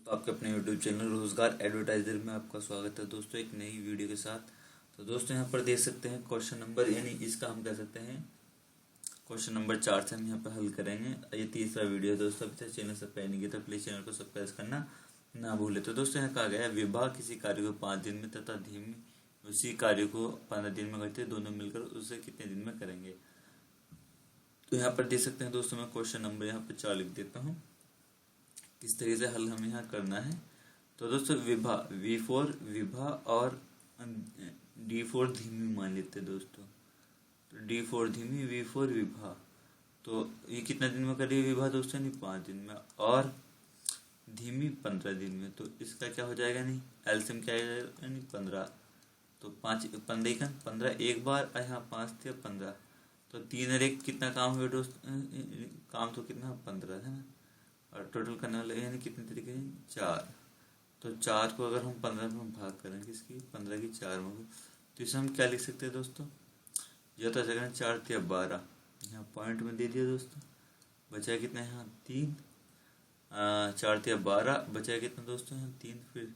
तो आपके अपने YouTube चैनल रोजगार एडवर्टाइजर में आपका स्वागत है दोस्तों, एक नई वीडियो के साथ। तो दोस्तों यहाँ पर देख सकते हैं क्वेश्चन नंबर, यानी इसका हम कह सकते हैं क्वेश्चन नंबर 4 से हम यहाँ पर हल करेंगे। ये तीसरा वीडियो है दोस्तों। अभी तक चैनल सब्सक्राइब नहीं किया तो प्लीज चैनल को सब्सक्राइब करना ना भूले। तो दोस्तों यहाँ कहा गया है, विभाग किसी कार्य को 5 दिन में तथा धीमी उसी कार्य को 15 दिन में करते, दोनों मिलकर उसे कितने दिन में करेंगे। तो यहाँ पर देख सकते हैं दोस्तों, मैं क्वेश्चन नंबर यहाँ पर 4 लिख देता हूँ, किस तरीके से हल हमें यहाँ करना है। तो दोस्तों विभा V4 विभा और D4 धीमी मान लेते हैं दोस्तों। तो D4 धीमी, V4 विभा, तो ये कितना दिन में करिए विभा दोस्तों, यानी 5 दिन में, और धीमी 15 दिन में। तो इसका क्या हो जाएगा, नहीं एलसीएम क्या है, यानी 15। तो 5 15 15 एक बार, यहाँ 5 थे 15, तो 3 और 1 कितना काम हुआ दोस्त, काम तो कितना 15 है ना, और टोटल करने वाले यानी कितने तरीके हैं, 4। तो 4 को अगर हम 15 में भाग करें, किसकी 15 की 4 में, तो इसे हम क्या लिख सकते हैं दोस्तों, यह तो जगह 4 थे 12, यहाँ पॉइंट में दे दिया दोस्तों। बचा कितना है यहाँ 3, 4 थे 12, बचा कितना दोस्तों यहाँ 3, फिर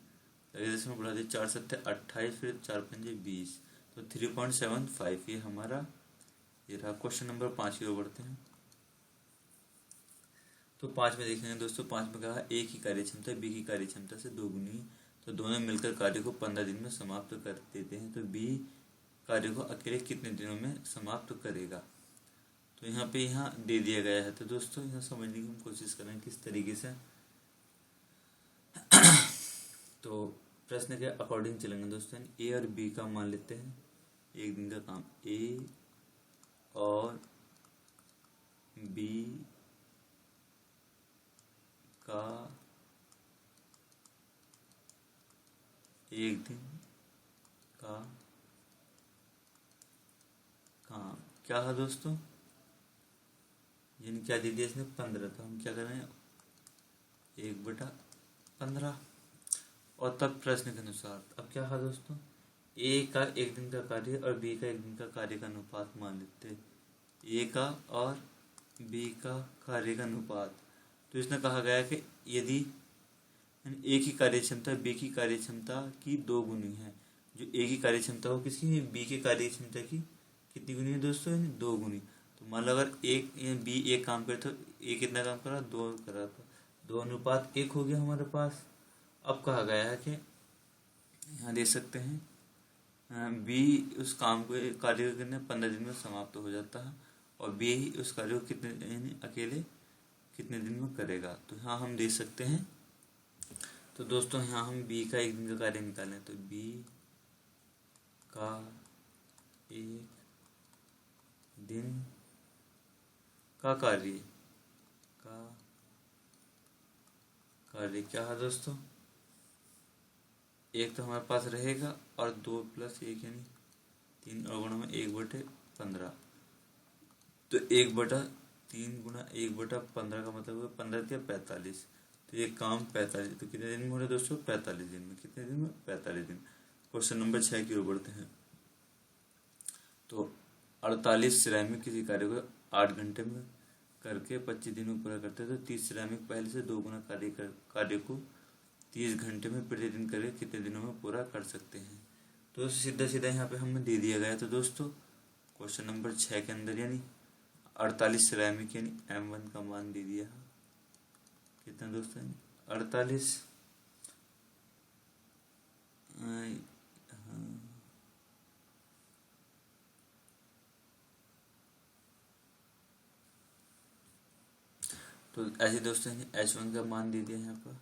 में बढ़ा दिया 4 7 28, फिर 4 5 20, तो 3.75 ये हमारा ये रहा। क्वेश्चन नंबर 5 की ओर बढ़ते हैं। तो 5 में देखेंगे दोस्तों, 5 में कहा ए की कार्यक्षमता बी की कार्यक्षमता से 2 गुनी, तो दोनों मिलकर कार्य को 15 दिन में समाप्त कर देते हैं। तो बी कार्य को अकेले कितने दिनों में समाप्त करेगा। तो यहाँ पे दे दिया गया है। तो दोस्तों यहाँ समझने की हम कोशिश करें किस तरीके से। तो प्रश्न के अकॉर्डिंग चलेंगे दोस्तों। ए और बी का मान लेते हैं, एक दिन का काम ए और बी का एक दिन का काम क्या है दोस्तों, यानी क्या दे दिया इसने 15। तो हम क्या कर रहे हैं 1/15, और तब प्रश्न के अनुसार अब क्या है दोस्तों, ए का एक दिन का कार्य और बी का एक दिन का कार्य का अनुपात मान लेते हैं, ए का और बी का कार्य का अनुपात। तो इसने कहा गया कि यदि ए की कार्यक्षमता बी की कार्यक्षमता की 2 गुनी है, जो ए की कार्यक्षमता हो किसकी, बी की कार्यक्षमता की कितनी गुनी है दोस्तों, 2 गुनी। तो मान लो अगर बी एक काम करे तो ए कितना काम करा, 2 करा, तो 2:1 हो गया हमारे पास। अब कहा गया है कि यहाँ देख सकते हैं बी उस काम को कार्य को करने 15 दिन में समाप्त हो जाता है, और बी उस कार्य को कितने यानी अकेले कितने दिन में करेगा। तो यहाँ हम देख सकते हैं। तो दोस्तों यहाँ हम बी का एक दिन का कार्य निकालें, तो बी का एक दिन का कार्य क्या है दोस्तों, एक तो हमारे पास रहेगा, और 2 + 1 यानी 3, और गुणा में 1/15। तो 1/3 गुणा 1/15 का मतलब है 15 या 45। तो ये काम 45, तो कितने दिन में हो रहा है दोस्तों, 45 दिन में। कितने दिन में, 45 दिन। क्वेश्चन नंबर 6 की ओर बढ़ते हैं। तो 48 श्रमिक किसी कार्य को 8 घंटे में करके 25 दिन में पूरा करते हैं। तो 30 श्रमिक पहले से 2 गुना कार्य को 30 घंटे में प्रतिदिन करके कितने दिनों में पूरा कर सकते हैं। तो सीधा सीधा यहाँ पे हमें दे दिया गया। तो दोस्तों क्वेश्चन नंबर 6 के अंदर यानी 48 श्रमिक यानी M1 का मान दे दिया, कितना दोस्तों 48। तो ऐसे दोस्तों H1 का मान दे दिया यहाँ पर।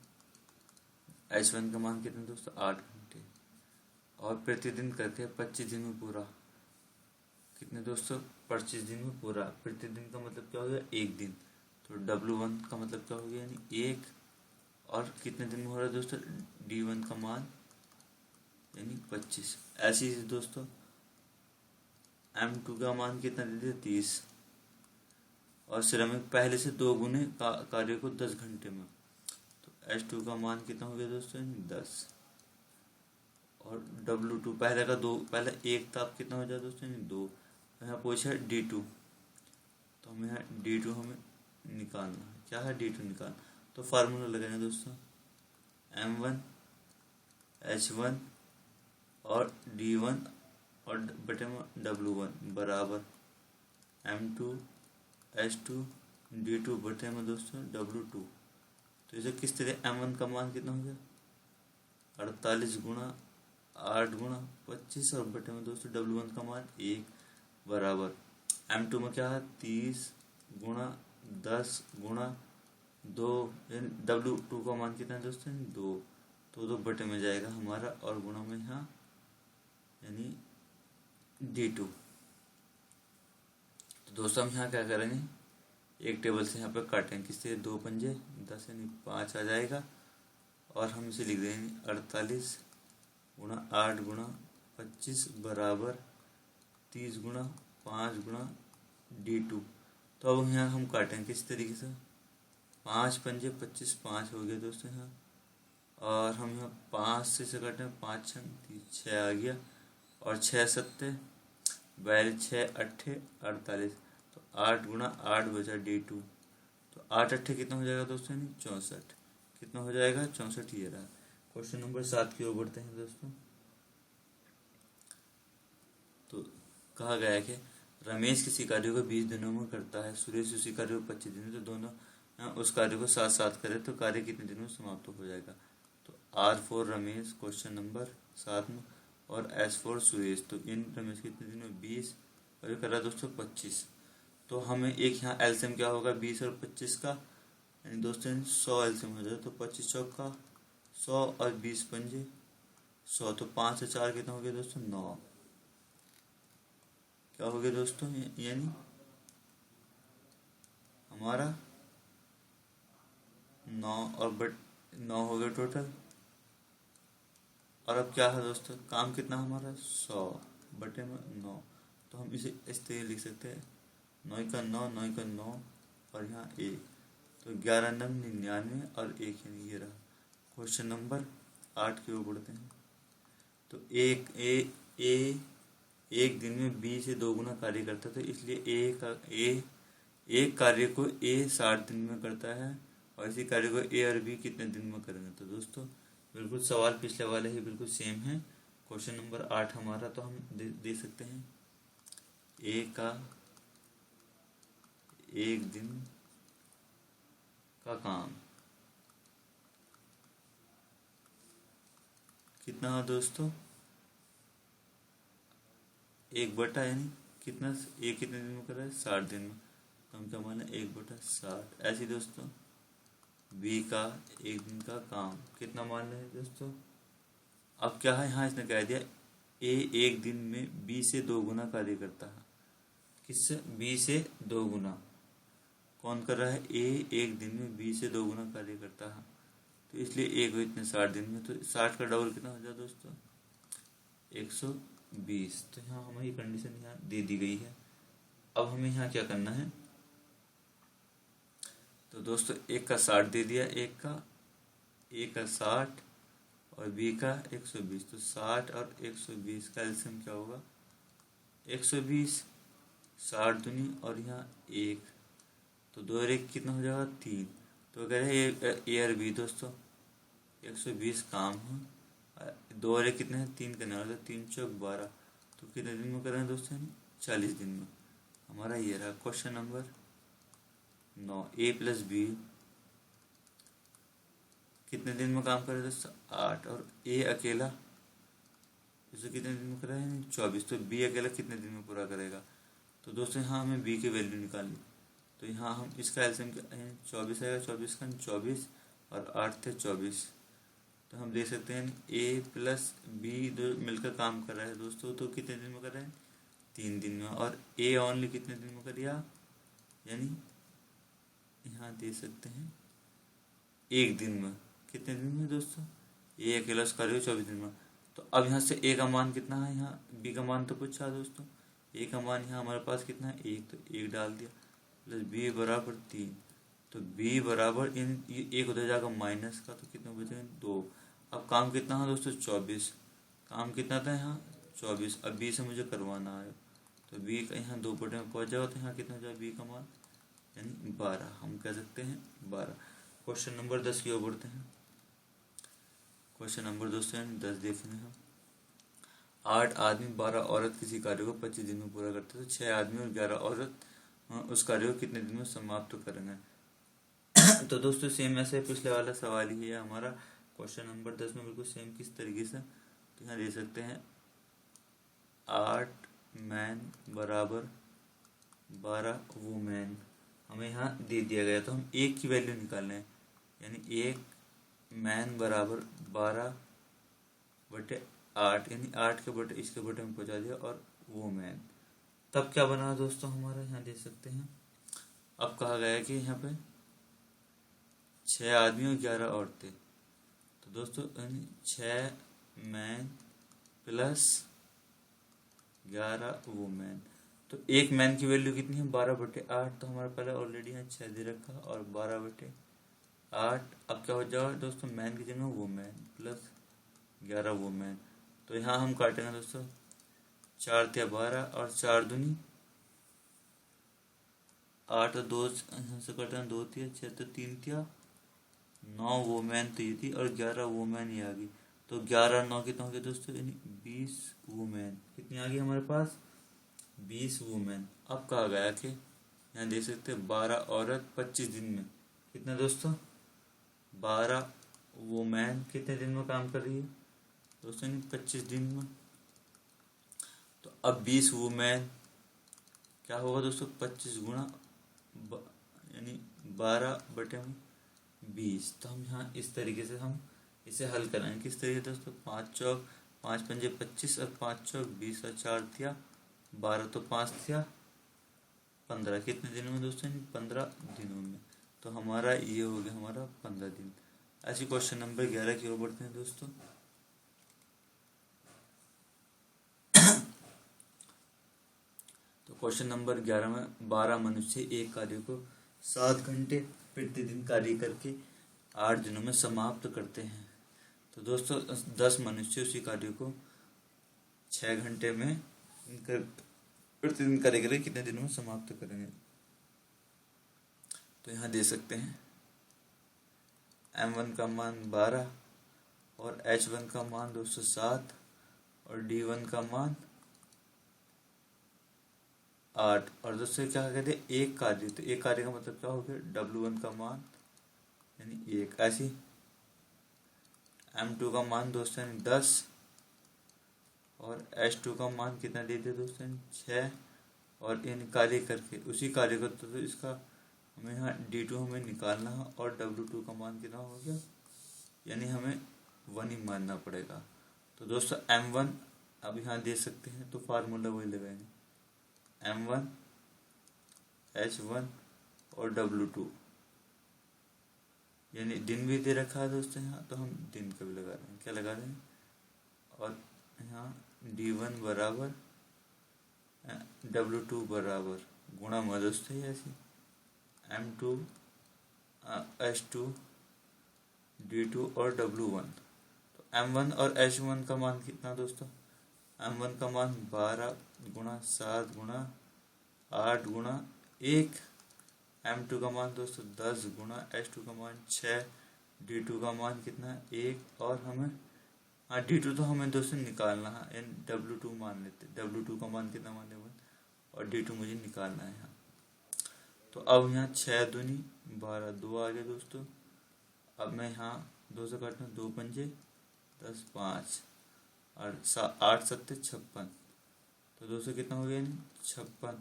H1 का मान कितना दोस्तों, 8 घंटे, और प्रतिदिन करके 25 दिन में पूरा। कितने दोस्तों, 25 दिन में पूरा। प्रतिदिन का मतलब क्या हो गया, 1 दिन। तो W1 का मतलब क्या हो गया, यानी 1, और कितने दिन में हो रहा है दोस्तों, D1 का मान यानी 25। ऐसे ही दोस्तों M2 का मान कितना दे दिया, 30, और श्रमिक पहले से 2 गुने कार्य को 10 घंटे में। तो H2 का मान कितना हो गया दोस्तों, 10, और W2 पहले का 2, पहले 1 था, अब कितना हो जाए दोस्तों, 2। यहाँ पूछा है D2, तो हमें यहाँ D2 हमें निकालना है। क्या है D2 निकालना, तो फार्मूला लगाएंगे दोस्तों, M1 H1 और D1 और बटे में W1 बराबर M2 H2 D2 बटे में दोस्तों W2। तो इसे किस तरह M1 का मान कितना हो गया 48 गुणा 8 गुणा 25 और बटे में दोस्तों W1 का मान 1 बराबर M2 में क्या है 30 गुणा 10 गुणा 2 W2 का मान कितना है दोस्तों 2। तो 2 बटे में जाएगा हमारा और गुणा में यहाँ यानी D2। तो दोस्तों हम यहाँ क्या करेंगे एक टेबल से यहाँ पे काटेंगे किससे 2 पंजे 10 यानी 5 आ जाएगा और हम इसे लिख देंगे 48 गुणा 8 गुणा 25 बराबर 30 गुणा 5 गुणा D2। तो अब यहाँ हम काटेंगे किस तरीके से 5 पंजे 25 5 हो गया दोस्तों यहाँ और हम यहाँ 5 से काटें 5 6 आ गया और 6 7 42 6 8 48। तो 8 गुणा 8 बचा D2। तो 8 8 कितना हो जाएगा दोस्तों 64 कितना हो जाएगा 64 ये रहा। क्वेश्चन नंबर 7 की ओर बढ़ते हैं दोस्तों। तो कहा गया है कि रमेश किसी कार्य को 20 दिनों में करता है, सुरेश उसी कार्य को 25 दिनों। तो दोनों उस कार्य को साथ साथ करें तो कार्य कितने दिनों में समाप्त हो जाएगा। तो R for Ramesh question number 7 में और S फॉर सुरेश। तो इन रमेश कितने दिनों में 20 और ये कर रहा है दोस्तों 25। तो हमें एक यहाँ एलसीएम क्या होगा 20 और 25 का यानी दोस्तों 100 एलसीएम हो जाए। तो 25 चौका 100 और 20 पंजे 100। तो 5 से 4 कितना हो गया दोस्तों 9। क्या हो गया दोस्तों यानी हमारा 9 और 9 हो गया टोटल। और अब क्या है दोस्तों काम कितना हमारा 100 बटे में 9। तो हम इसे इस तरह लिख सकते हैं 9 का 9 9 का 9 और यहाँ 1। तो 11 9 99 और 1 यानी ये रहा। क्वेश्चन नंबर 8 की ओर बढ़ते हैं। तो एक दिन में बी से 2 गुना कार्य करता है। तो इसलिए एक कार्य को ए 60 दिन में करता है और इसी कार्य को ए और बी कितने दिन में करेंगे। तो दोस्तों बिल्कुल सवाल पिछले वाले ही बिल्कुल सेम है। क्वेश्चन नंबर 8 हमारा तो हम दे सकते हैं ए का एक दिन का काम कितना है दोस्तों 1 बटा यानी कितना एक कितने दिन में कर रहा है 60 दिन में। तो हम क्या माने 1 बटा 60। ऐसे दोस्तों बी का एक दिन का काम कितना मान रहे हैं दोस्तों। अब क्या है यहाँ इसने कह दिया ए एक दिन में बी से 2 गुना कार्य करता है। किससे बी से 2 गुना। कौन कर रहा है ए एक दिन में बी से 2 गुना कार्य करता है। तो इसलिए ए को इतने 60 दिन में। तो 60 का डबल कितना हो जाए दोस्तों 120। तो यहाँ हमारी कंडीशन यहाँ दे दी गई है। अब हमें यहाँ क्या करना है। तो दोस्तों एक का 60 दे दिया ए का 60 और बी का 120। तो 60 और 120 का एलसीएम क्या होगा 120 60 दूनी और यहाँ 1। तो 2 और 1 कितना हो जाएगा 3। तो कह रहे हैं ए और बी दोस्तों 120 काम है। 2 और 1 कितने हैं 3 करने वाला। 3 चौक 12। तो कितने दिन में कर रहे हैं दोस्तों 40 दिन में। हमारा ये रहा क्वेश्चन नंबर 9। ए प्लस बी कितने दिन में काम करे दोस्तों 8 और ए अकेला इसे कितने दिन में कर रहा है 24। तो बी अकेला कितने दिन में पूरा करेगा। तो दोस्तों यहाँ हमें बी की वैल्यू निकालनी। तो यहाँ हम इसका एलसीएम 24 आएगा। 24 का 24 और 8 थे 24। तो हम देख सकते हैं ए प्लस बी दो मिलकर काम कर रहा है दोस्तों। तो कितने दिन में कर रहे हैं 3 दिन में। और ए ओनली कितने दिन में करिए यानी यहाँ दे सकते हैं 1 दिन में। कितने दिन में दोस्तों ए अकेला उसका 24 दिन में। तो अब यहाँ से ए का मान कितना है यहाँ बी का मान तो पूछा दोस्तों। ए का मान यहाँ हमारे पास कितना है 1। तो 1 डाल दिया प्लस बी बराबर 3। तो बी बराबर इन 1 उधर जाकर माइनस का तो कितना बचेगा 2। अब काम कितना है दोस्तों 24। काम कितना था यहाँ 24। अब बी से मुझे करवाना है। तो बी का यहाँ 2 बटे में पहुँच जाएगा। तो यहाँ कितना हो जाएगा बी का मान यानी 12। हम कह सकते हैं 12। क्वेश्चन नंबर 10 की ओर बढ़ते हैं। क्वेश्चन नंबर दोस्तों 10 देखेंगे हम। 8 आदमी 12 औरत किसी कार्य को 25 दिन में पूरा करते हैं, तो 6 आदमी और 11 औरत उस कार्य को कितने दिन में समाप्त करेंगे। तो दोस्तों सेम ऐसे पिछले वाला सवाल ही है हमारा। क्वेश्चन नंबर 10 में बिल्कुल सेम किस तरीके से, तो यहाँ दे सकते हैं 8 मैन बराबर 12 वुमेन हमें यहाँ दे दिया गया, तो हम एक की वैल्यू निकालना है, यानी एक मैन बराबर 12/8, यानी 8 के बटे इसके बटे में पहुँचा दिया और वुमेन। तब क्या बना दोस्तों हमारा, यहाँ देख सकते हैं। अब कहा गया है कि यहाँ पे 6 आदमी और 11 औरतें, तो दोस्तों 6 मैन प्लस 11 वुमेन। तो एक मैन की वैल्यू कितनी है 12/8, तो हमारा पहले ऑलरेडी यहाँ 6 दे रखा और 12/8। अब क्या हो जाएगा दोस्तों, मैन की जगह वुमेन प्लस 11 वुमेन। तो यहाँ हम काटेंगे दोस्तों 4 तिया 12 और 4 दूनी 8 और 2 यहाँ से काटेंगे 2 तिया 6 तो 3 तिया 9 वुमेन तो ये थी और 11 वुमेन ये आ गई। तो 11 9 कितना हो गया दोस्तों, यानी 20 वुमेन। कितनी आ गई हमारे पास, 20 वुमेन। अब कहा गया कि यहाँ देख सकते हैं 12 औरत 25 दिन में, कितना दोस्तों 12 वुमेन कितने दिन में काम कर रही है दोस्तों, 25 दिन में। तो अब 20 वुमेन क्या होगा दोस्तों, 25 गुणा यानी 12/20। तो हम यहाँ इस तरीके से हम इसे हल कराएंगे। किस तरीके दोस्तों, 5 चौक 5 पंजे 25 और 5 चौक 20 और 4 तिया 12, तो 5 तिया 15। कितने दिनों में दोस्तों, 15 दिनों में। तो हमारा ये हो गया हमारा 15 दिन। ऐसे क्वेश्चन नंबर 11 की ओर बढ़ते हैं दोस्तों। तो क्वेश्चन नंबर 11 में 12 मनुष्य एक कार्य को 7 घंटे प्रतिदिन कार्य करके 8 दिनों में समाप्त करते हैं। तो दोस्तों 10 मनुष्य उसी कार्य को 6 घंटे में प्रतिदिन कार्य करके कितने दिनों में समाप्त करेंगे। तो यहाँ दे सकते हैं M1 का मान 12 और H1 का मान दोस्तों 7 और D1 का मान 8। और दोस्तों क्या कहते हैं, एक कार्य, तो एक कार्य का मतलब क्या हो गया, W1 का मान यानी 1। ऐसी M2 का मान दोस्तों 10 और H2 का मान कितना दे दिया दोस्तों 6। और इन कार्य करके उसी कार्य को तो इसका हमें यहाँ D2 हमें निकालना है और W2 का मान कितना हो गया, यानी हमें 1 ही मानना पड़ेगा। तो दोस्तों M1 अब यहाँ दे सकते हैं, तो फार्मूला वही लगाएंगे M1 H1 और W2, यानी दिन भी दे रखा है दोस्तों यहाँ, तो हम दिन का भी लगा रहे हैं। क्या लगा रहे हैं, और यहाँ D1 बराबर W2 बराबर गुणा में दोस्तों ऐसी M2 H2 D2 और W1। तो M1 और H1 का मान कितना दोस्तों, M1 का मान 12 गुणा 7 गुणा 8 गुणा 1। M2 का मान दोस्तों 10 गुणा H2 का मान 6, D2 का मान कितना 1। और हमें D2 तो हमें दोस्तों निकालना है, W2 मान लेते, W2 का मान कितना मान लेंगे और D2 मुझे निकालना है यहाँ। तो अब यहाँ 6 दूनी 12 2 आ गया दोस्तों। अब मैं यहाँ 2 से काटता हूँ, 2 पंजे 10 5 और 8 7 56। तो दोस्तों कितना हो गया 56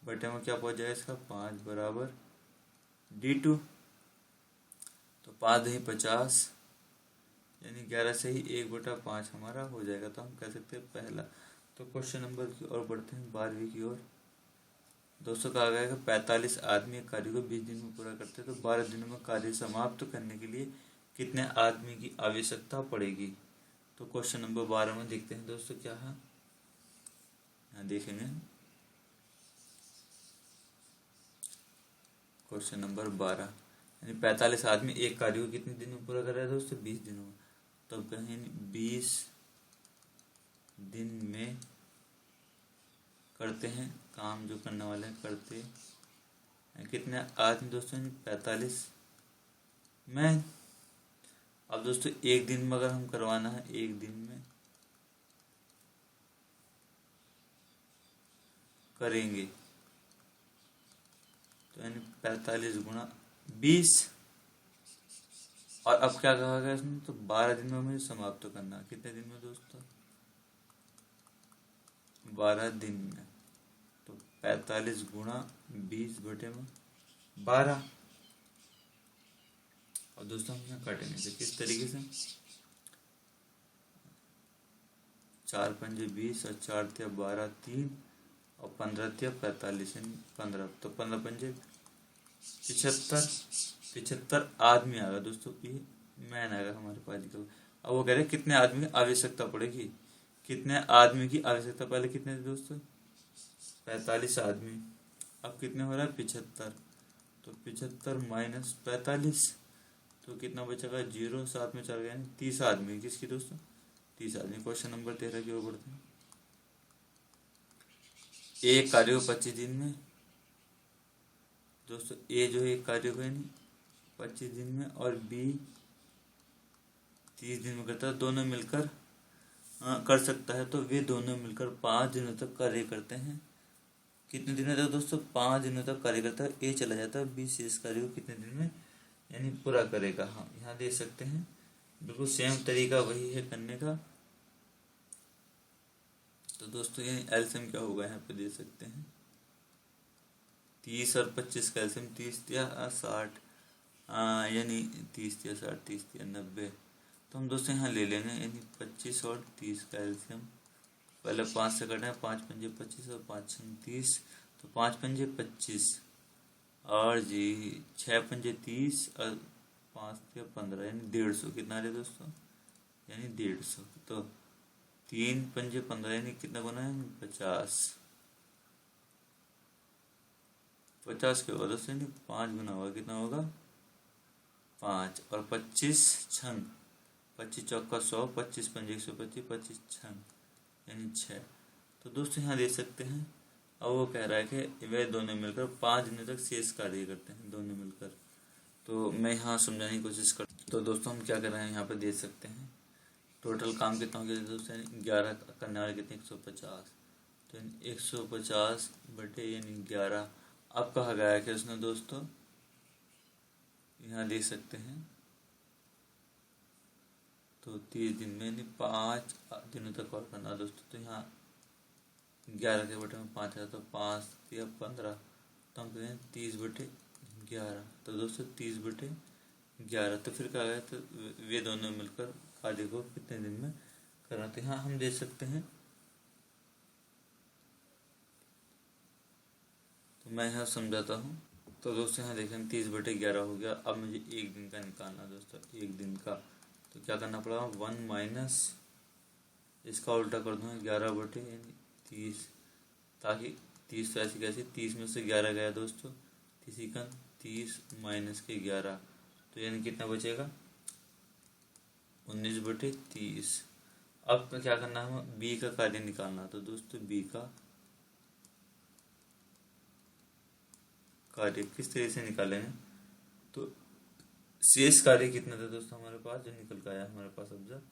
बटे में क्या पहुँच जाएगा इसका 5 बराबर D2। तो 5 दही 50 यानी 11 से ही 1/5 हमारा हो जाएगा। तो हम कह सकते हैं पहला। तो क्वेश्चन नंबर की ओर बढ़ते हैं 12वीं की ओर। दोस्तों कहा गया कि 45 आदमी एक कार्य को 20 दिन में पूरा करते हैं, तो 12 दिनों में कार्य समाप्त करने के लिए कितने आदमी की आवश्यकता पड़ेगी। तो क्वेश्चन नंबर 12 में देखते हैं दोस्तों क्या है, यहाँ देखेंगे क्वेश्चन नंबर 12, यानी 45 आदमी एक कार्य को कितने दिन में पूरा कर रहा है दोस्तों, 20 दिनों में। तो कहें 20 दिन में करते हैं, काम जो करने वाले हैं करते हैं कितने आदमी दोस्तों, 45 मैन। अब दोस्तों एक दिन में अगर हम करवाना है, एक दिन में करेंगे तो यानी 45 गुणा 20। और अब क्या कहा गया इसमें, तो 12 दिन में मुझे समाप्त करना। कितने दिन में दोस्तों, 12 दिन में। तो 45 गुणा 20 बटे में 12। और दोस्तों हम यहाँ काटेंगे तो किस तरीके से, 4 पंजे 20 और 4 तिया 12, 3 और 15 तिया 45, 15। तो 15 पंजे 75, 75 आदमी आ गया दोस्तों, ये मैन आएगा हमारे पास निकल। अब वो कह रहे कितने आदमी की आवश्यकता पड़ेगी, कितने आदमी की आवश्यकता, पहले कितने थे दोस्तों, 45 आदमी। अब कितने हो रहा है, 75। तो 75 माइनस 45 तो कितना बचेगा, 0, साथ में चल गया, 30 आदमी। किसकी दोस्तों, 30 आदमी। क्वेश्चन नंबर 13 की ओर बढ़ते हैं। एक कार्य को 25 दिन में दोस्तों, ए जो है एक कार्य को यानी 25 दिन में और बी 30 दिन में करता है, दोनों मिलकर कर सकता है। तो वे दोनों मिलकर 5 दिनों तक कार्य करते हैं। कितने दिनों तक दोस्तों, 5 दिनों तक कार्य करता है। ए चला जाता है, बी शेष कार्य को कितने दिन में यानी पूरा करेगा। हाँ यहाँ दे सकते हैं, बिल्कुल सेम तरीका वही है करने का। तो दोस्तों यानी एलसीएम क्या होगा यहाँ पे दे सकते हैं, 30 और 25 का एलसीएम 30 या 60, यानी 30 या 60, 30 या 90। तो हम दोस्तों यहाँ ले लेंगे यानी 25 और 30 का एलसीएम। पहले 5 से कटें, 5 पंजे 25 और 5 छंग 30। तो 5 पंजे 25 और जी 6 पंजे 30 और 5 या 15 यानी 150। कितना रहे दोस्तों, यानी 150। तो 3 पंजे 15 यानी कितना बना है, 50। 50 के होगा दोस्तों, यानी 5 गुना होगा, कितना होगा 5। और 25 छंग, 25 चौका 100, 25 पंजे 125, 25 छंग यानी 6। तो दोस्तों यहाँ दे सकते हैं। अब वो कह रहा है कि वे दोनों मिलकर 5 दिनों तक शेष कार्य करते हैं, दोनों मिलकर। तो मैं यहाँ समझाने की कोशिश कर, तो दोस्तों हम क्या कर रहे हैं यहाँ पे दे सकते हैं। टोटल काम कितना हो गया दोस्तों, 11 करने वाले कितने, 150। तो 150 बटे यानी 11। अब कहा गया है कि उसने दोस्तों यहाँ दे सकते हैं, तो 30 दिन में यानी 5 दिनों तक और करना दोस्तों। तो यहाँ 11 के बटे में 5 है, तो 5 या 15। तो हम कहें 30 बटे 11। तो दोस्तों 30 बटे 11। तो फिर कहा गया, तो वे दोनों मिलकर कार्य को कितने दिन में करना। तो यहाँ हम दे सकते हैं, तो मैं यहाँ समझाता हूँ। तो दोस्तों यहाँ देखें 30 बटे 11 हो गया। अब मुझे एक दिन का निकालना दोस्तों, एक दिन का। तो क्या करना पड़ेगा, 1 माइनस इसका उल्टा कर दूंगा 11 बटे यानी 30, ताकि 30 तो ऐसी कैसी, 30 में से 11 गया दोस्तों, किसी का 30 माइनस के 11। तो यानी कितना बचेगा, 19 बटे 30। अब क्या करना है, बी का कार्य निकालना। तो दोस्तों बी का कार्य किस तरह से निकालेंगे, तो शेष कार्य कितना था दोस्तों हमारे पास, जो निकल कर आया हमारे पास अब जब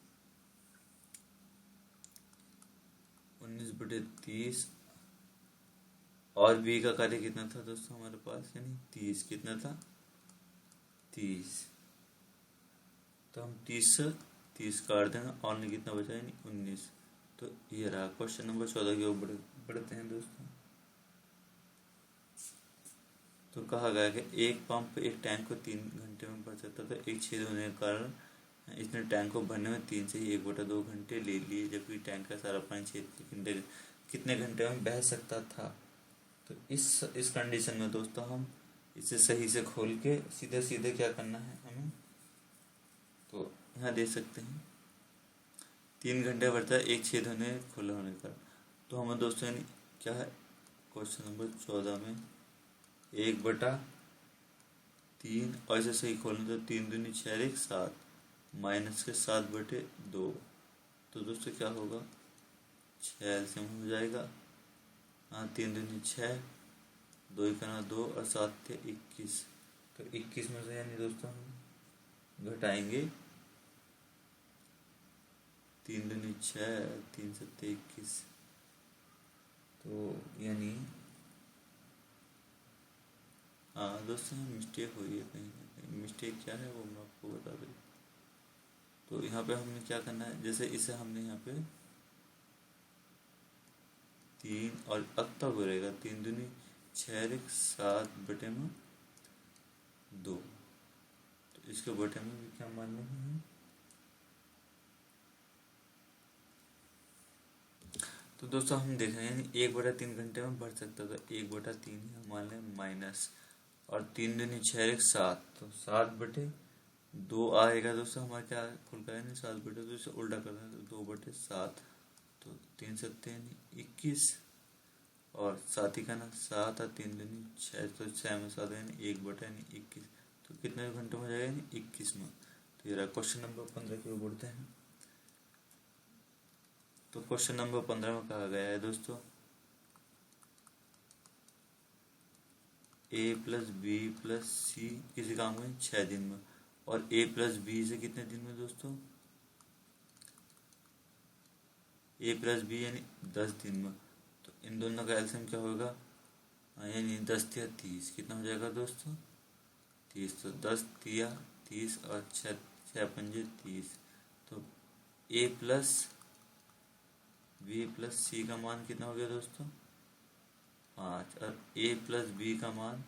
19 बटे 30। और बी का कार्य कितना था दोस्तों हमारे पास, यानी 30। कितना था, 30। तो हम 30 से 30 काट देंगे, और नहीं कितना बचा, यानी 19। तो ये रहा क्वेश्चन नंबर 14 की ओर बढ़ते हैं दोस्तों। तो कहा गया कि एक पंप एक टैंक को 3 घंटे में भर सकता था। एक छेद होने के कारण इसने टैंक को भरने में 3 से ही 1/2 घंटे ले लिए, जबकि टैंक का सारा पानी छेद के कितने घंटे में बह सकता था। तो इस कंडीशन में दोस्तों हम इसे सही से खोल के सीधे सीधे क्या करना है हमें, तो यहाँ दे सकते हैं 3 घंटे भरता है एक छेद होने खुला होने का। तो हमें दोस्तों यानी क्या है, क्वेश्चन नंबर 14 में 1/3 और ऐसे सही खोलने तो 3 दूनी 4 1 7 माइनस के 7/2। तो दोस्तों क्या होगा, 6 एलसीएम हो जाएगा। हाँ 3 दूनी 6, 2 ही करना 2 और 7 थे 21। तो 21 में से यानी दोस्तों हम घटाएंगे 3 दूनी 6, 3 सत्ते 21। तो यानी हाँ दोस्तों, मिस्टेक हुई है कहीं ना कहीं। मिस्टेक क्या है वो मैं आपको बता दूँ। तो यहाँ पे हमने क्या करना है, जैसे इसे हमने यहाँ पे 3 और अब तक हो रहेगा 3 दूनी 6 7 बटे में 2। तो इसके बटे में भी क्या मान लेंगे हम। तो दोस्तों हम देख रहे हैं 1/3 घंटे में बढ़ सकता था, 1/3 ही हम मान लें माइनस, और 3 दूनी 6 7, तो 7/2 आएगा दोस्तों हमारा। क्या फुल का है नहीं, 7/2, तो इसे उल्टा कर दें तो 2/7। तो 3 सत्ते यानी 21, और 7 ही का ना 7 और 3 दूनी 6, तो 6 में 7 यानी 1/, यानी 21। तो कितने घंटों में जाएगा, यानी 21 में। तो ये रहा क्वेश्चन नंबर 15 की ओर बढ़ते हैं। तो क्वेश्चन नंबर 15 में कहा गया है दोस्तों, a + b + c किसी काम में 6 दिन में, और a + b से कितने दिन में दोस्तों, a + b यानी 10 दिन में। तो इन दोनों का एलसीएम क्या होगा, यानी 10 या 30, कितना हो जाएगा दोस्तों, 30। तो 10 तिया 30 और 6 पंजे 30। तो a + b + c का मान कितना हो गया दोस्तों, 5, और a + b का मान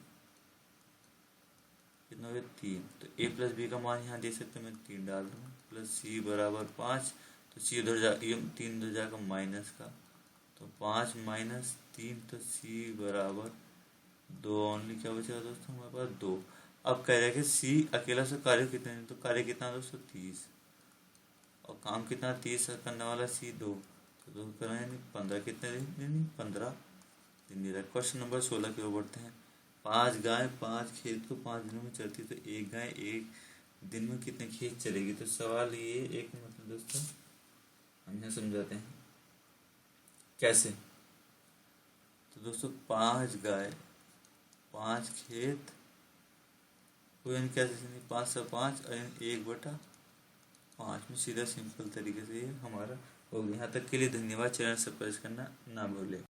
कितना हो गया, 3। तो a + b का मान यहाँ दे सकते हैं, मैं 3 डाल दूँ, प्लस c बराबर 5। तो c उधर जा, ये 3 उधर जाकर माइनस का, तो 5 - 3, तो c बराबर 2 ओनली। क्या बचेगा दोस्तों हमारे पास, 2। अब कह रहे हैं कि c अकेला से कार्य कितने, तो कार्य कितना दोस्तों 30, और काम कितना 30 करने वाला c 2, तो 2 करें यानी 15। कितने दिन, 15 दिन। क्वेश्चन नंबर 16 की ओर बढ़ते हैं। 5 गाय 5 खेत को 5 दिनों में चरती, तो एक गाय एक दिन में कितने खेत चलेगी। तो सवाल ये एक मतलब दोस्तों हम यहाँ समझाते हैं कैसे। तो दोस्तों 5 गाय 5 खेत को यानी कैसे, 5 से 5 और 1/5 में, सीधा सिंपल तरीके से ये हमारा हो गया। यहाँ तक के लिए धन्यवाद। चैनल सब्सक्राइब करना ना भूलें।